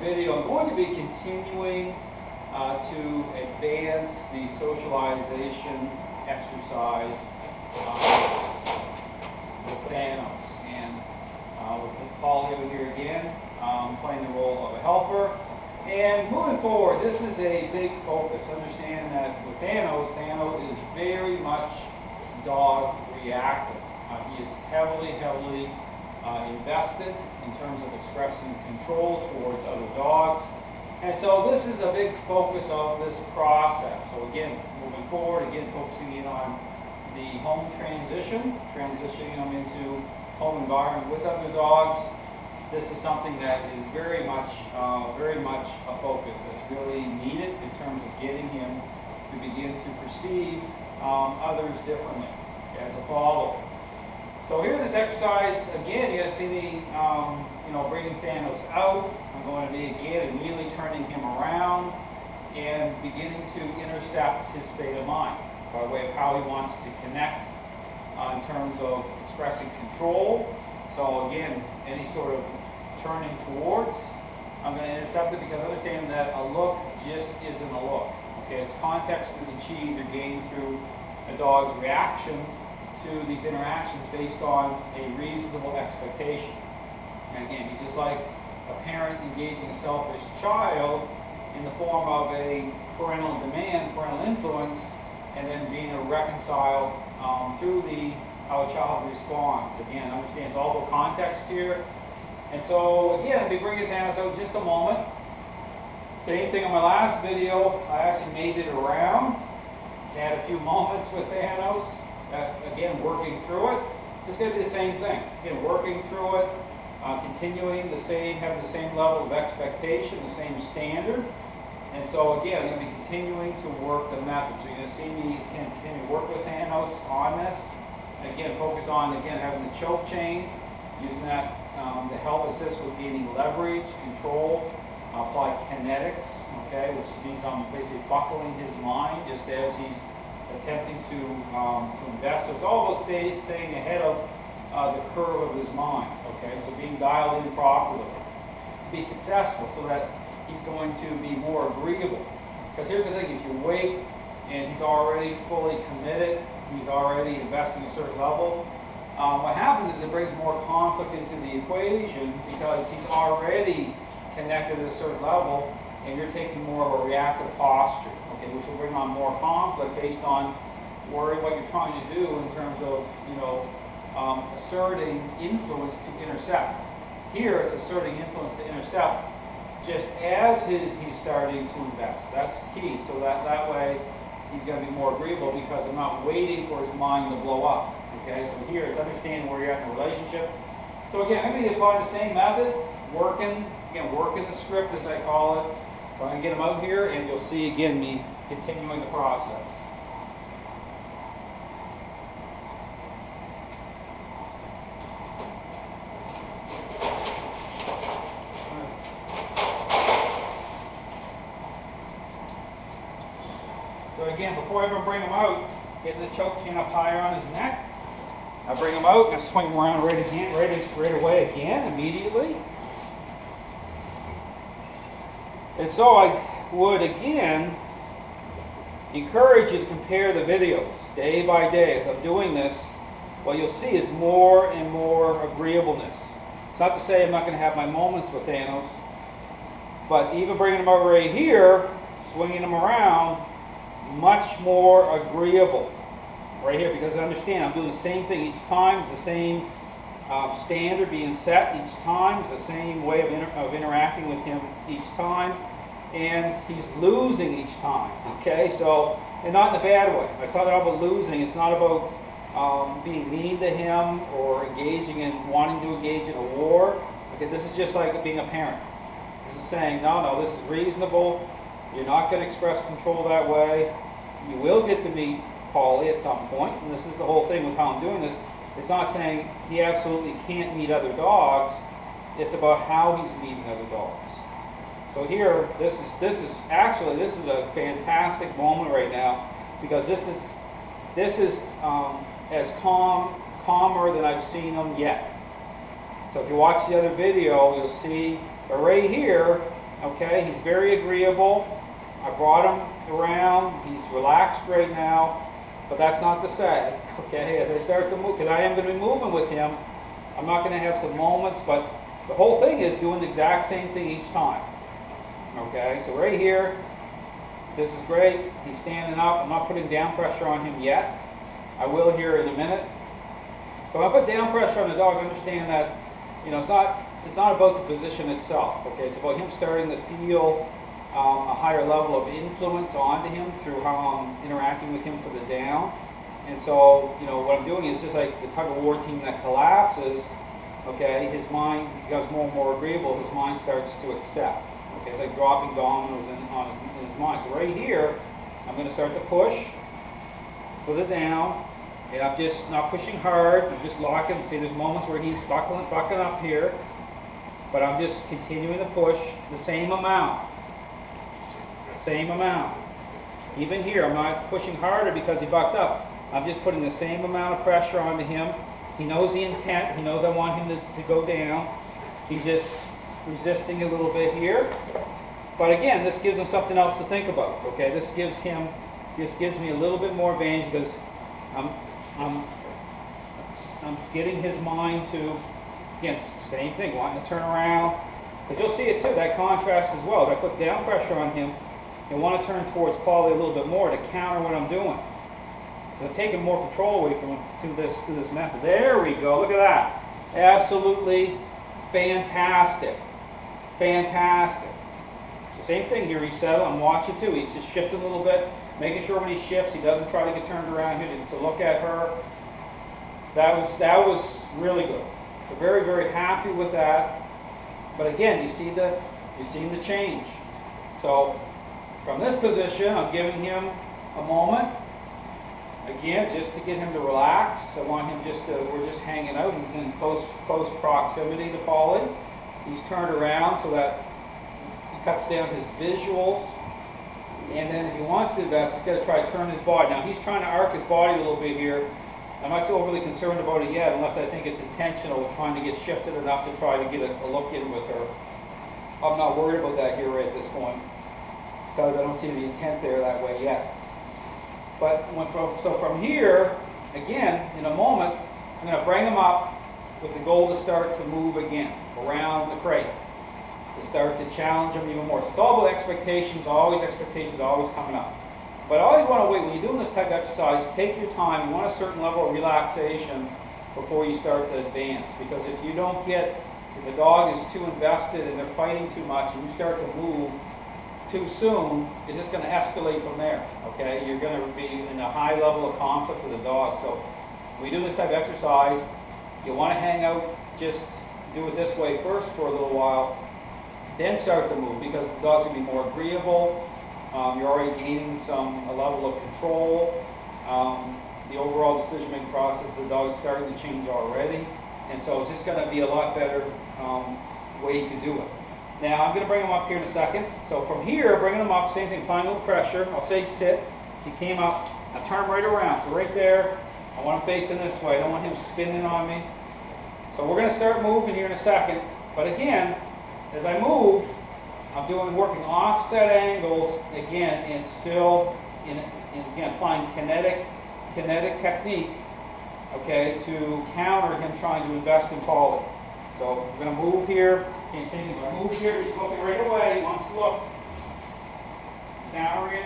video, I'm going to be continuing to advance the socialization exercise with Thanos. And with Polly over here again, playing the role of a helper. And moving forward, this is a big focus. Understand that with Thanos is very much dog reactive. He is heavily invested in terms of expressing control towards other dogs. And so this is a big focus of this process. So again, moving forward, again, focusing in on the home transitioning them into home environment with other dogs. This is something that is very much a focus that's really needed in terms of getting him to begin to perceive others differently as a follower. So here in this exercise, again, you guys see me, bringing Thanos out. I'm going to be, again, immediately turning him around and beginning to intercept his state of mind by way of how he wants to connect in terms of expressing control. So again, any sort of turning towards, I'm going to intercept it because I understand that a look just isn't a look. Okay, its context is achieved or gained through a dog's reaction to these interactions based on a reasonable expectation. And again, he's just like a parent engaging a selfish child in the form of a parental demand, parental influence, and then being able to reconcile through how a child responds. Again, understands all the context here. And so again, I'll be bringing Thanos out in just a moment. Same thing on my last video. I actually made it around. Had a few moments with Thanos. Again, working through it. It's going to be the same thing. Again, working through it, continuing having the same level of expectation, the same standard. And so again, I'm going to be continuing to work the method. So you're going to see me continue to work with Thanos on this. And again, focus on, having the choke chain, using that to help assist with gaining leverage, control, apply kinetics, okay, which means I'm basically buckling his mind just as he's attempting to invest. So it's all about staying ahead of the curve of his mind, okay, so being dialed in properly to be successful so that he's going to be more agreeable. Because here's the thing, if you wait and he's already fully committed, he's already investing a certain level, what happens is it brings more conflict into the equation because he's already connected at a certain level and you're taking more of a reactive posture, okay, which will bring on more conflict based on what you're trying to do in terms of, asserting influence to intercept. Here it's asserting influence to intercept just as he's starting to invest. That's the key, so that way he's going to be more agreeable because I'm not waiting for his mind to blow up. Okay, so here it's understanding where you're at in the relationship. So again, I'm going to be applying the same method, working the script as I call it. So I'm going to get them out here and you'll see again me continuing the process. So again, before I ever bring him out, getting the choke chain up higher on his neck, I bring him out and I swing him around right away again, immediately. And so I would again encourage you to compare the videos day by day. As I'm doing this, what you'll see is more and more agreeableness. It's not to say I'm not going to have my moments with Thanos, but even bringing him over right here, swinging him around, much more agreeable right here, because I understand I'm doing the same thing each time. It's the same standard being set each time. It's the same way of interacting with him each time, and he's losing each time. Okay, so, and not in a bad way. I talk about losing. It's not about being mean to him or wanting to engage in a war. Okay, this is just like being a parent. This is saying, no, this is reasonable. You're not going to express control that way. You will get to meet Polly at some point, and this is the whole thing with how I'm doing this. It's not saying he absolutely can't meet other dogs. It's about how he's meeting other dogs. So here, this is a fantastic moment right now because this is as calmer than I've seen him yet. So if you watch the other video, you'll see right here, Okay, he's very agreeable. I brought him around. He's relaxed right now. But that's not to say, okay, as I start to move, because I am going to be moving with him, I'm not going to have some moments, but the whole thing is doing the exact same thing each time. Okay, so right here, this is great. He's standing up. I'm not putting down pressure on him yet. I will here in a minute. So when I put down pressure on the dog, understand that, you know, it's not about the position itself. Okay, it's about him starting to feel a higher level of influence onto him through how I'm interacting with him for the down. And so, you know, what I'm doing is just like the tug of war team that collapses, okay, his mind becomes more and more agreeable, his mind starts to accept. Okay, it's like dropping dominoes in his mind. So right here, I'm going to start to push for the down, and I'm just not pushing hard, I'm just locking. See, there's moments where he's buckling up here, but I'm just continuing to push the same amount. Same amount. Even here, I'm not pushing harder because he bucked up. I'm just putting the same amount of pressure onto him. He knows the intent. He knows I want him to go down. He's just resisting a little bit here. But again, this gives him something else to think about. Okay, this gives me a little bit more advantage because I'm getting his mind to, again, same thing, wanting to turn around. Because you'll see it too, that contrast as well. If I put down pressure on him, I want to turn towards Paulie a little bit more to counter what I'm doing. I'm taking more control away from him through this method. There we go. Look at that. Absolutely fantastic. Fantastic. So same thing here. He's settled. I'm watching too. He's just shifting a little bit, making sure when he shifts, he doesn't try to get turned around here to look at her. That was really good. So very, very happy with that. But again, you see the change. So from this position, I'm giving him a moment, again, just to get him to relax. I want him we're just hanging out. He's in close proximity to Paulie. He's turned around so that he cuts down his visuals. And then if he wants to invest, he's got to try to turn his body. Now he's trying to arc his body a little bit here. I'm not overly concerned about it yet, unless I think it's intentional, trying to get shifted enough to try to get a look in with her. I'm not worried about that here right at this point, because I don't see the intent there that way yet. But so from here, again, in a moment, I'm going to bring him up with the goal to start to move again around the crate, to start to challenge him even more. So it's all about expectations, always coming up. But I always want to wait, when you're doing this type of exercise, take your time. You want a certain level of relaxation before you start to advance. Because if the dog is too invested and they're fighting too much and you start to move too soon, it's just going to escalate from there. Okay, you're going to be in a high level of conflict with the dog. So when you do this type of exercise, you want to hang out, just do it this way first for a little while, then start to move, because the dog's going to be more agreeable. You're already gaining a level of control. The overall decision-making process of the dog is starting to change already. And so it's just going to be a lot better way to do it. Now, I'm going to bring him up here in a second. So from here, bringing him up, same thing, applying a little pressure. I'll say sit. He came up. I turn him right around. So right there, I want him facing this way. I don't want him spinning on me. So we're going to start moving here in a second. But again, as I move, I'm working offset angles again, and still again applying kinetic technique, okay, to counter him trying to invest in Paulie. So we're going to move here, continue to move here. He's looking right away. He wants to look. Countering it.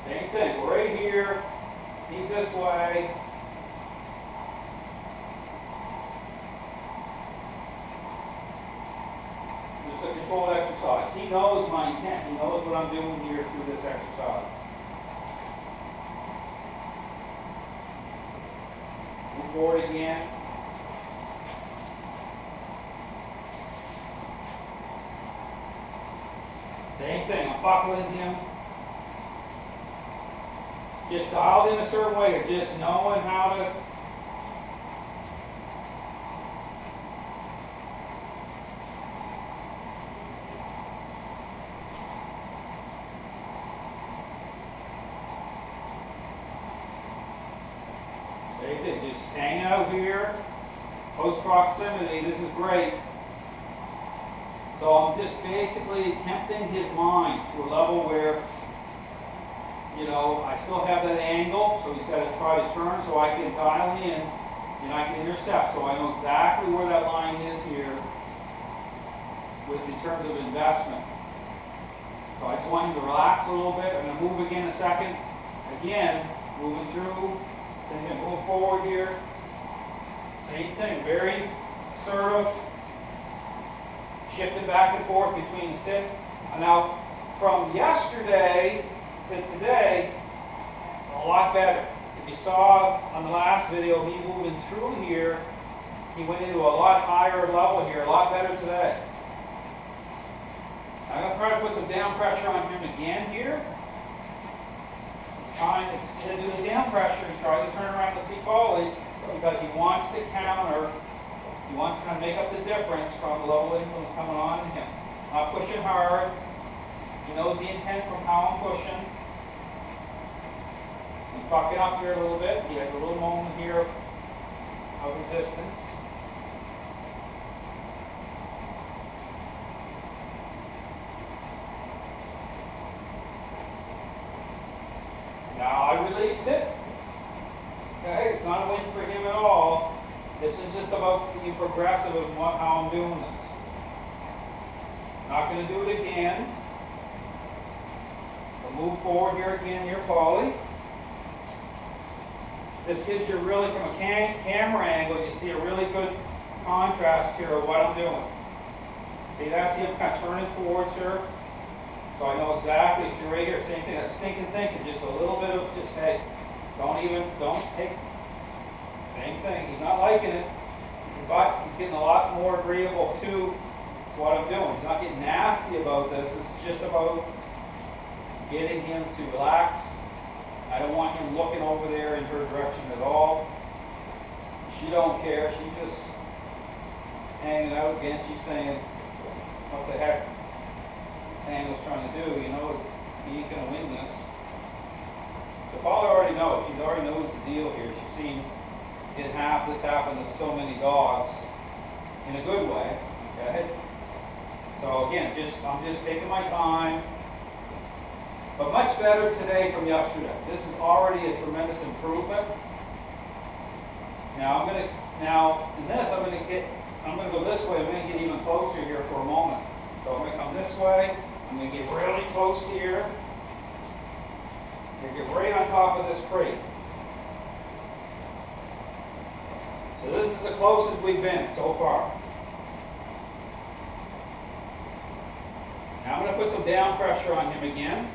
Same thing. We're right here. He's this way. A controlled exercise. He knows my intent. He knows what I'm doing here through this exercise. Move forward again. Same thing. I'm buckling him. Just dialed in a certain way, or just knowing how to. Just hang out here. Close proximity, this is great. So I'm just basically tempting his mind to a level where, you know, I still have that angle, so he's got to try to turn so I can dial in and I can intercept. So I know exactly where that line is here in terms of investment. So I just want him to relax a little bit. I'm going to move again a second. Again, moving through. Then move forward here. Same thing, very assertive. Shifting back and forth between the sit. Now, from yesterday to today, a lot better. If you saw on the last video, me moving through here, he went into a lot higher level here, a lot better today. I'm going to try to put some down pressure on him again here. He's trying to do the down pressure. He's trying to turn around the seat volley because he wants to counter. He wants to kind of make up the difference from the level of influence coming on to him. Not pushing hard. He knows the intent from how I'm pushing. He's bucking up here a little bit. He has a little moment here of resistance. Now I released it. Okay, it's not a win for him at all. This is just about being progressive in how I'm doing this. Not going to do it again. We'll move forward here again, here, Paulie. This gives you really, from a camera angle, you see a really good contrast here of what I'm doing. See, that's him kind of turning towards her. So I know exactly, see right here, same thing, that stinking thinking, just a little bit of just, hey, don't take, same thing, he's not liking it, but he's getting a lot more agreeable to what I'm doing. He's not getting nasty about this, it's just about getting him to relax. I don't want him looking over there in her direction at all. She don't care, she's just hanging out again, she's saying, what the heck Thanos trying to do, you know, he ain't going to win this. So Paula already knows, she already knows the deal here. She's seen this happen to so many dogs in a good way, okay? So again, I'm just taking my time, but much better today from yesterday. This is already a tremendous improvement. Now in this, I'm going to go this way, I'm going to get even closer here for a moment. So I'm going to come this way. I'm going to get really close here. I'm going to get right on top of this crate. So this is the closest we've been so far. Now I'm going to put some down pressure on him again.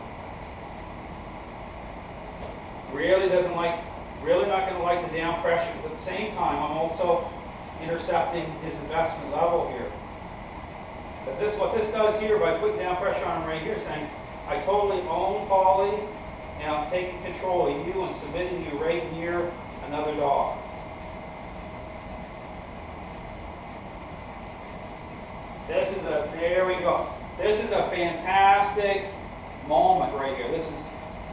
Really not going to like the down pressure, because at the same time I'm also intercepting his investment level here. Because what this does here, by putting down pressure on him right here, saying, I totally own Paulie, and I'm taking control of you and submitting you right near another dog. There we go. This is a fantastic moment right here. This is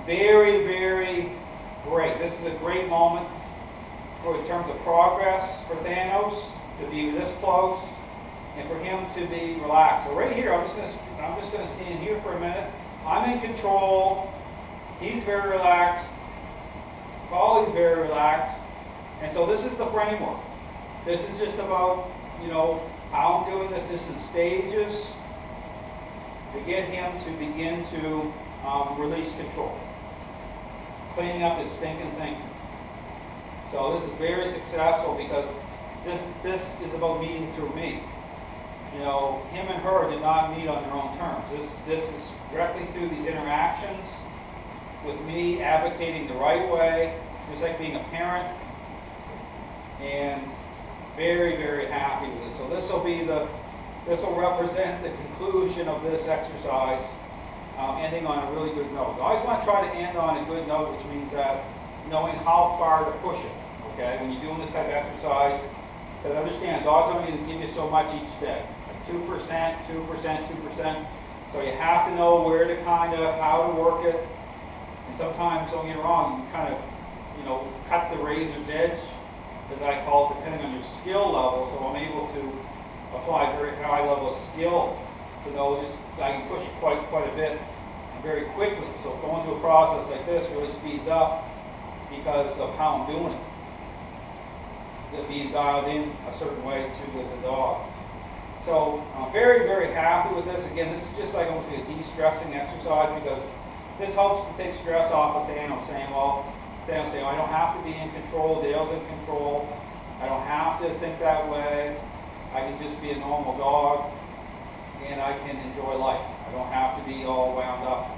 very, very great. This is a great moment in terms of progress for Thanos to be this close, and for him to be relaxed. So right here, I'm just going to stand here for a minute. I'm in control. He's very relaxed. Paulie's very relaxed. And so this is the framework. This is just about, you know, how I'm doing this. This is in stages to get him to begin to release control. Cleaning up his stinking thinking. So this is very successful because this is about meeting through me. You know, him and her did not meet on their own terms. This is directly through these interactions with me advocating the right way, just like being a parent, and very, very happy with this. So this will represent the conclusion of this exercise, ending on a really good note. I always want to try to end on a good note, which means that knowing how far to push it. Okay, when you're doing this type of exercise, because understand, dogs only give you so much each day. 2%, 2%, 2%. So you have to know where to how to work it. And sometimes, don't get me wrong, you kind of, you know, cut the razor's edge as I call it, depending on your skill level. So I'm able to apply very high level of skill to know just, I can push it quite a bit and very quickly. So going through a process like this really speeds up because of how I'm doing it. Just being dialed in a certain way to the dog. So I'm very happy with this. Again, this is just like almost like a de-stressing exercise because this helps to take stress off of Thanos saying, well, Thanos saying, I don't have to be in control, Dale's in control, I don't have to think that way, I can just be a normal dog, and I can enjoy life. I don't have to be all wound up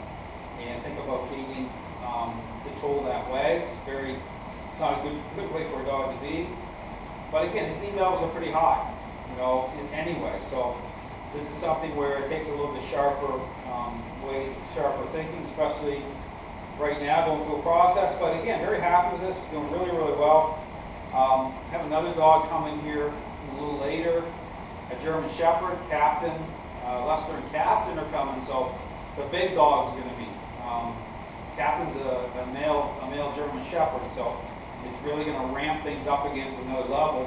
and think about gaining control that way. It's not a good way for a dog to be. But again, his need levels are pretty high, anyway. So this is something where it takes a little bit sharper thinking, especially right now going through a process. But again, very happy with this, doing really well. Have another dog coming here a little later, a German Shepherd, Captain. Lester and Captain are coming, so the big dog's going to be. Captain's a male German Shepherd, so it's really going to ramp things up again to another level,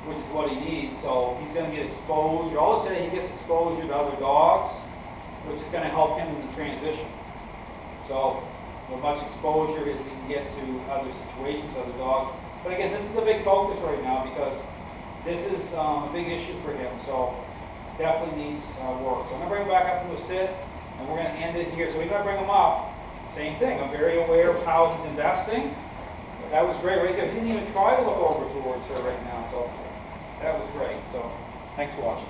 which is what he needs. So he's going to get exposure. All of a sudden he gets exposure to other dogs, which is going to help him in the transition. So as much exposure as he can get to other situations, other dogs. But again, this is a big focus right now because this is a big issue for him. So definitely needs work. So I'm going to bring him back up to a sit, and we're going to end it here. So we're going to bring him up. Same thing. I'm very aware of how he's investing. But that was great right there. He didn't even try to look over towards her right now. So that was great. So thanks for watching.